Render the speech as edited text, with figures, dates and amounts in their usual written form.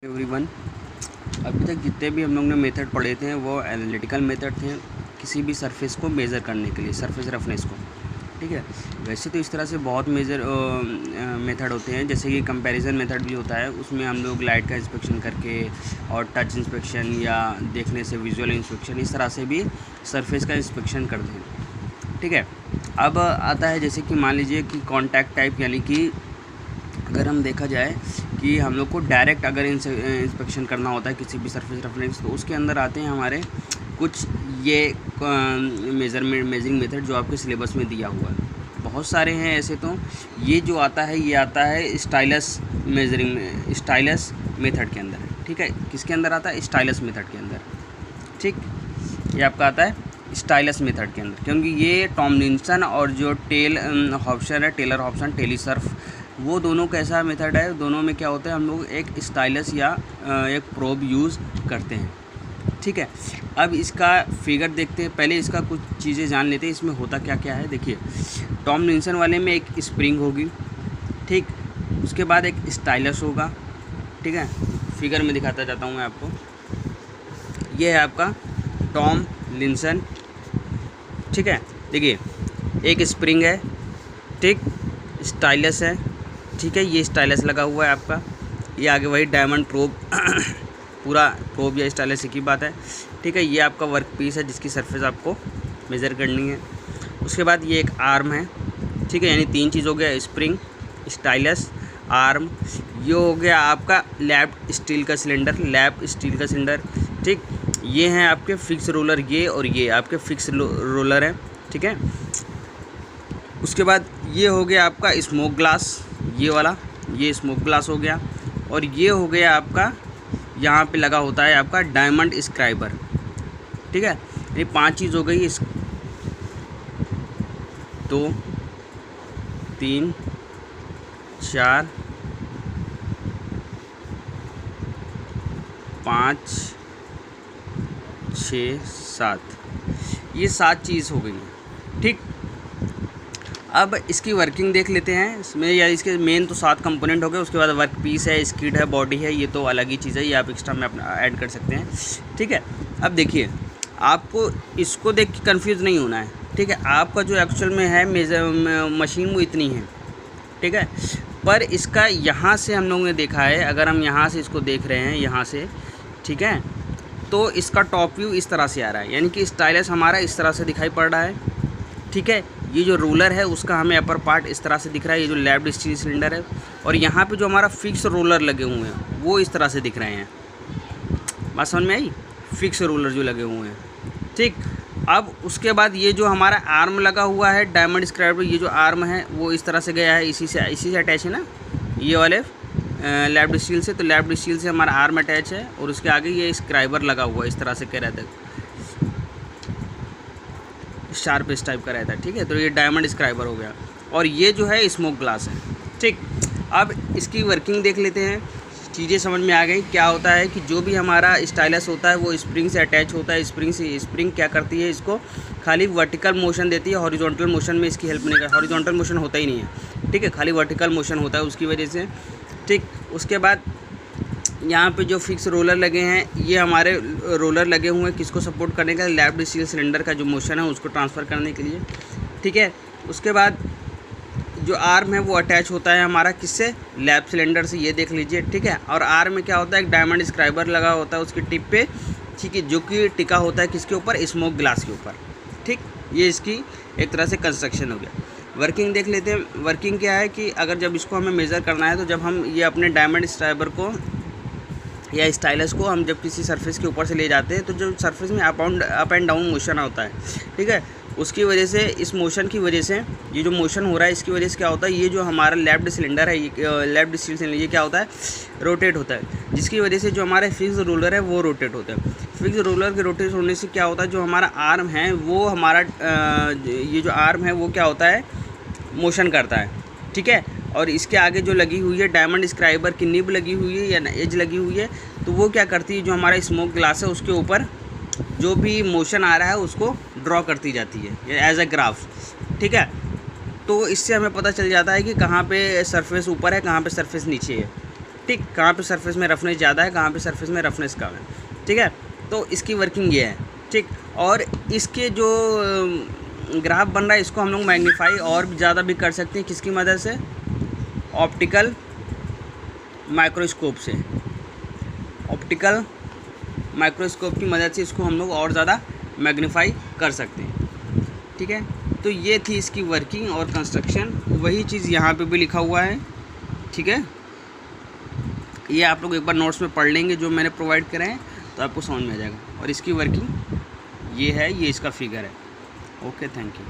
Everyone, अभी तक जितने भी हम लोग ने मेथड पढ़े थे वो एनालिटिकल मेथड थे किसी भी सरफेस को मेज़र करने के लिए, सरफेस रफनेस को। ठीक है, वैसे तो इस तरह से बहुत मेजर मेथड होते हैं, जैसे कि कंपैरिजन मेथड भी होता है। उसमें हम लोग लाइट का इंस्पेक्शन करके और टच इंस्पेक्शन या देखने से विजुअल इंस्पेक्शन, इस तरह से भी सरफेस का इंस्पेक्शन करते हैं। ठीक है, अब आता है जैसे कि मान लीजिए कि कॉन्टैक्ट टाइप, यानी कि अगर हम देखा जाए कि हम लोग को डायरेक्ट अगर इंस्पेक्शन करना होता है किसी भी सरफेस रेफरेंस, तो उसके अंदर आते हैं हमारे कुछ ये मेजरिंग मेथड जो आपके सिलेबस में दिया हुआ है। बहुत सारे हैं ऐसे, तो ये जो आता है ये आता है स्टाइलस मेथड के अंदर। ठीक है, किसके अंदर आता है? स्टाइलस मेथड के अंदर। ठीक, ये आपका आता है स्टाइलस मेथड के अंदर, क्योंकि ये टॉमलिंसन और जो टेलर हॉब्सन टेलीसर्फ, वो दोनों कैसा मेथड है, दोनों में क्या होता है, हम लोग एक स्टाइलस या एक प्रोब यूज़ करते हैं। ठीक है, अब इसका फिगर देखते हैं, पहले इसका कुछ चीज़ें जान लेते हैं इसमें होता क्या क्या है। देखिए, टॉमलिंसन वाले में एक स्प्रिंग होगी, ठीक, उसके बाद एक स्टाइलस होगा। ठीक है, फिगर में दिखाता जाता हूँ मैं आपको। ये है आपका टॉमलिंसन। ठीक है, देखिए एक स्प्रिंग है, ठीक, स्टाइलस है। ठीक है, ये स्टाइलस लगा हुआ है आपका, ये आगे वही डायमंड प्रोब पूरा प्रोब या स्टाइलस एक ही बात है। ठीक है, ये आपका वर्क पीस है जिसकी सरफेस आपको मेज़र करनी है। उसके बाद ये एक आर्म है। ठीक है, यानी तीन चीज़ हो गया, स्प्रिंग, स्टाइलस, आर्म। ये हो गया आपका लैब स्टील का सिलेंडर। ठीक, ये हैं आपके फिक्स रोलर, ये और ये आपके फिक्स रोलर हैं। ठीक है, उसके बाद ये हो गया आपका स्मोक ग्लास, ये वाला, ये स्मोक ग्लास हो गया। और ये हो गया आपका, यहाँ पे लगा होता है आपका डायमंड स्क्राइबर। ठीक है, ये पांच चीज़ हो गई, 2 3 4 5 6 7, ये 7 चीज़ हो गई हैं। ठीक, अब इसकी वर्किंग देख लेते हैं इसमें, या इसके मेन तो 7 कंपोनेंट हो गए। उसके बाद वर्क पीस है, स्किड है, बॉडी है, ये तो अलग ही चीज़ है, ये आप एक्स्ट्रा में अपना ऐड कर सकते हैं। ठीक है, अब देखिए, आपको इसको देख के कन्फ्यूज़ नहीं होना है। ठीक है, आपका जो एक्चुअल में है मशीन वो इतनी है। ठीक है, पर इसका यहाँ से हम लोगों ने देखा है, अगर हम यहाँ से इसको देख रहे हैं, यहाँ से, ठीक है, तो इसका टॉप व्यू इस तरह से आ रहा है, यानी कि स्टाइलस हमारा इस तरह से दिखाई पड़ रहा है। ठीक है, ये जो रोलर है उसका हमें अपर पार्ट इस तरह से दिख रहा है, ये जो लैब्ड स्टील सिलेंडर है, और यहाँ पे जो हमारा फिक्स रोलर लगे हुए हैं वो इस तरह से दिख रहे हैं। बात समझ में आई? फिक्स रोलर जो लगे हुए हैं। ठीक, अब उसके बाद ये जो हमारा आर्म लगा हुआ है डायमंड स्क्राइबर, ये जो आर्म है वो इस तरह से गया है, इसी से अटैच है ना, ये वाले लैब्ड स्टील से। तो लैब्ड स्टील से हमारा आर्म अटैच है, और उसके आगे ये स्क्राइबर लगा हुआ है, इस तरह से कह रहा था, शार्प इस टाइप का रहता है। ठीक है, तो ये डायमंड स्क्राइबर हो गया, और ये जो है स्मोक ग्लास है। ठीक, अब इसकी वर्किंग देख लेते हैं, चीज़ें समझ में आ गई। क्या होता है कि जो भी हमारा स्टाइलस होता है वो स्प्रिंग से अटैच होता है। स्प्रिंग क्या करती है, इसको खाली वर्टिकल मोशन देती है, हॉरिजॉन्टल मोशन में इसकी हेल्प नहीं करती, हॉरिजॉन्टल मोशन होता ही नहीं है। ठीक है, खाली वर्टिकल मोशन होता है उसकी वजह से। ठीक, उसके बाद यहाँ पे जो फिक्स रोलर लगे हैं, ये हमारे रोलर लगे हुए हैं किसको सपोर्ट करने का, लैब्ड स्टील सिलेंडर का जो मोशन है उसको ट्रांसफ़र करने के लिए। ठीक है, उसके बाद जो आर्म है वो अटैच होता है हमारा किससे, लैब सिलेंडर से, ये देख लीजिए। ठीक है, और आर्म में क्या होता है, एक डायमंड स्क्राइबर लगा होता है उसकी टिप पे। ठीक है, जो कि टिका होता है किसके ऊपर, स्मोक ग्लास के ऊपर। ठीक, ये इसकी एक तरह से कंस्ट्रक्शन हो गया। वर्किंग देख लेते हैं। वर्किंग क्या है कि अगर जब इसको हमें मेज़र करना है, तो जब हम ये अपने डायमंड स्क्राइबर को या स्टाइलस को हम जब किसी सरफेस के ऊपर से ले जाते हैं, तो जो सरफेस में अप एंड डाउन मोशन होता है, ठीक है, उसकी वजह से, इस मोशन की वजह से, ये जो मोशन हो रहा है इसकी वजह से क्या होता है, ये जो हमारा लैब्ड सिलेंडर है, ये लैब्ड स्टील सिलेंडर, ये क्या होता है, रोटेट होता है, जिसकी वजह से जो हमारे फिक्स रोलर है वो रोटेट होता है। फिक्स रोलर के रोटेट होने से क्या होता है, जो हमारा आर्म है वो हमारा ये जो आर्म है वो क्या होता है, मोशन करता है। ठीक है, और इसके आगे जो लगी हुई है डायमंड स्क्राइबर की निब लगी हुई है या एज लगी हुई है, तो वो क्या करती है, जो हमारा स्मोक ग्लास है उसके ऊपर जो भी मोशन आ रहा है उसको ड्रॉ करती जाती है एज अ ग्राफ। ठीक है, तो इससे हमें पता चल जाता है कि कहाँ पे सरफेस ऊपर है, कहाँ पे सरफेस नीचे है। ठीक, कहाँ पे सरफेस में रफनेस ज़्यादा है, कहाँ पे सरफेस में रफनेस कम है, ठीक है। तो इसकी वर्किंग ये है, ठीक। और इसके जो ग्राफ बन रहा है इसको हम लोग मैग्नीफाई और भी ज़्यादा भी कर सकते हैं, किसकी मदद से, ऑप्टिकल माइक्रोस्कोप से। ऑप्टिकल माइक्रोस्कोप की मदद से इसको हम लोग और ज़्यादा मैग्नीफाई कर सकते हैं, ठीक है। तो ये थी इसकी वर्किंग और कंस्ट्रक्शन, वही चीज़ यहाँ पे भी लिखा हुआ है, ठीक है। ये आप लोग एक बार नोट्स में पढ़ लेंगे जो मैंने प्रोवाइड करे हैं, तो आपको समझ में आ जाएगा। और इसकी वर्किंग ये है, ये इसका फिगर है। Okay, thank you.